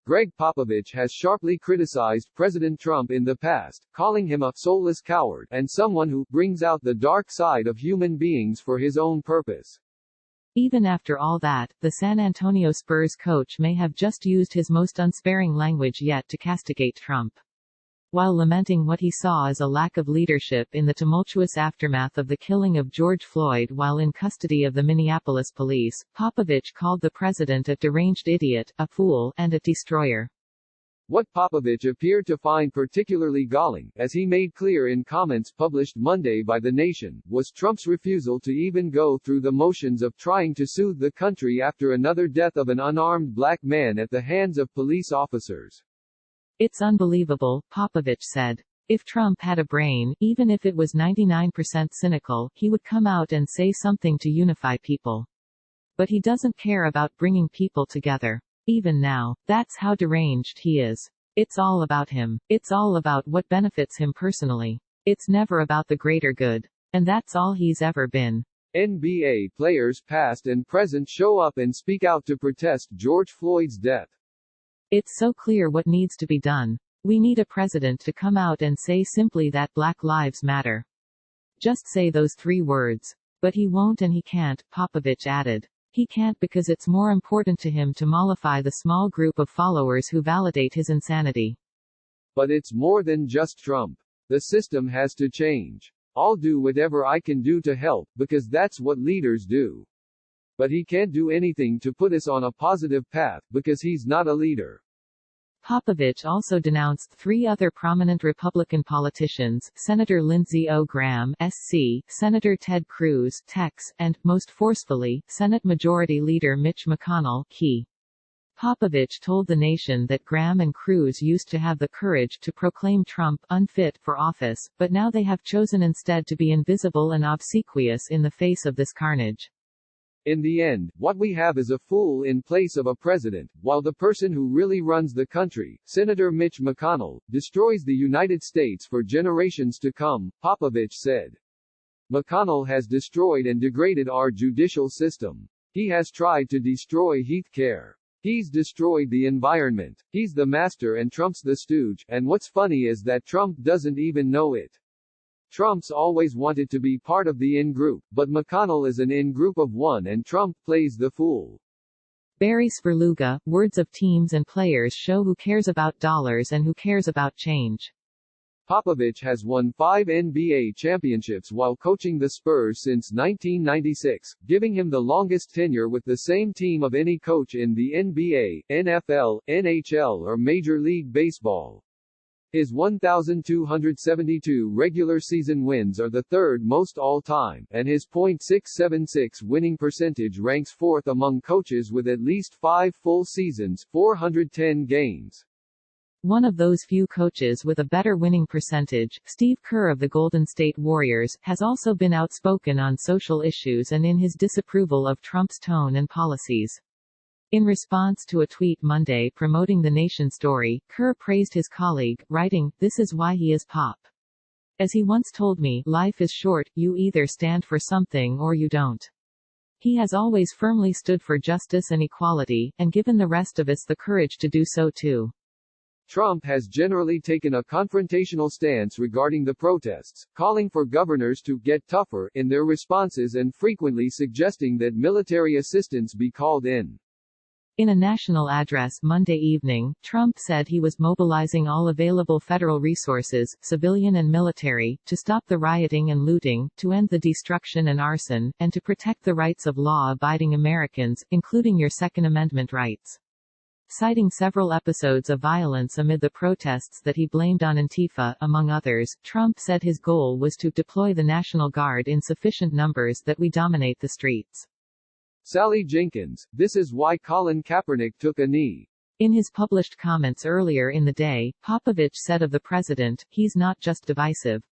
Gregg Popovich has sharply criticized President Trump in the past, calling him a soulless coward and someone who brings out the dark side of human beings for his own purpose. Even after all that, the San Antonio Spurs coach may have just used his most unsparing language yet to castigate Trump. While lamenting what he saw as a lack of leadership in the tumultuous aftermath of the killing of George Floyd while in custody of the Minneapolis police, Popovich called the president a deranged idiot, a fool, and a destroyer. What Popovich appeared to find particularly galling, as he made clear in comments published Monday by The Nation, was Trump's refusal to even go through the motions of trying to soothe the country after another death of an unarmed black man at the hands of police officers. It's unbelievable, Popovich said. If Trump had a brain, even if it was 99% cynical, he would come out and say something to unify people. But he doesn't care about bringing people together. Even now, that's how deranged he is. It's all about him. It's all about what benefits him personally. It's never about the greater good. And that's all he's ever been. NBA players past and present show up and speak out to protest George Floyd's death. It's so clear what needs to be done. We need a president to come out and say simply that Black Lives Matter. Just say those 3 words. But he won't and he can't, Popovich added. He can't because it's more important to him to mollify the small group of followers who validate his insanity. But it's more than just Trump. The system has to change. I'll do whatever I can do to help, because that's what leaders do. But he can't do anything to put us on a positive path, because he's not a leader. Popovich also denounced 3 other prominent Republican politicians, Senator Lindsey Graham, SC, Senator Ted Cruz, Tex, and, most forcefully, Senate Majority Leader Mitch McConnell, Key. Popovich told The Nation that Graham and Cruz used to have the courage to proclaim Trump unfit for office, but now they have chosen instead to be invisible and obsequious in the face of this carnage. In the end, what we have is a fool in place of a president, while the person who really runs the country, Senator Mitch McConnell, destroys the United States for generations to come, Popovich said. McConnell has destroyed and degraded our judicial system. He has tried to destroy healthcare. He's destroyed the environment. He's the master and Trump's the stooge, and what's funny is that Trump doesn't even know it. Trump's always wanted to be part of the in-group, but McConnell is an in-group of one and Trump plays the fool. Barry Svrluga, words of teams and players show who cares about dollars and who cares about change. Popovich has won 5 NBA championships while coaching the Spurs since 1996, giving him the longest tenure with the same team of any coach in the NBA, NFL, NHL or Major League Baseball. His 1,272 regular season wins are the 3rd most all-time, and his .676 winning percentage ranks 4th among coaches with at least 5 full seasons, 410 games. One of those few coaches with a better winning percentage, Steve Kerr of the Golden State Warriors, has also been outspoken on social issues and in his disapproval of Trump's tone and policies. In response to a tweet Monday promoting The Nation story, Kerr praised his colleague, writing, "This is why he is Pop. As he once told me, life is short, you either stand for something or you don't." He has always firmly stood for justice and equality, and given the rest of us the courage to do so too. Trump has generally taken a confrontational stance regarding the protests, calling for governors to get tougher in their responses and frequently suggesting that military assistance be called in. In a national address Monday evening, Trump said he was mobilizing all available federal resources, civilian and military, to stop the rioting and looting, to end the destruction and arson, and to protect the rights of law-abiding Americans, including your Second Amendment rights. Citing several episodes of violence amid the protests that he blamed on Antifa, among others, Trump said his goal was to deploy the National Guard in sufficient numbers that we dominate the streets. Sally Jenkins, this is why Colin Kaepernick took a knee. In his published comments earlier in the day, Popovich said of the president, "He's not just divisive.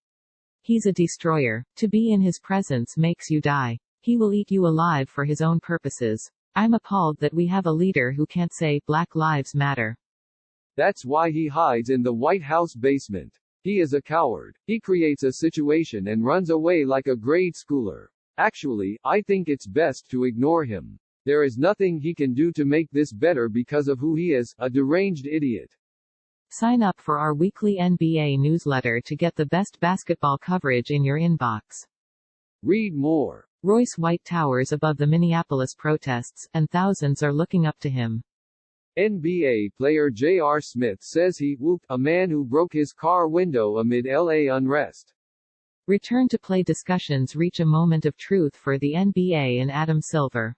He's a destroyer. To be in his presence makes you die. He will eat you alive for his own purposes. I'm appalled that we have a leader who can't say, Black Lives Matter." That's why he hides in the White House basement. He is a coward. He creates a situation and runs away like a grade schooler. Actually, I think it's best to ignore him. There is nothing he can do to make this better because of who he is, a deranged idiot. Sign up for our weekly NBA newsletter to get the best basketball coverage in your inbox. Read more. Royce White towers above the Minneapolis protests, and thousands are looking up to him. NBA player J.R. Smith says he whooped a man who broke his car window amid LA unrest. Return to play discussions reach a moment of truth for the NBA and Adam Silver.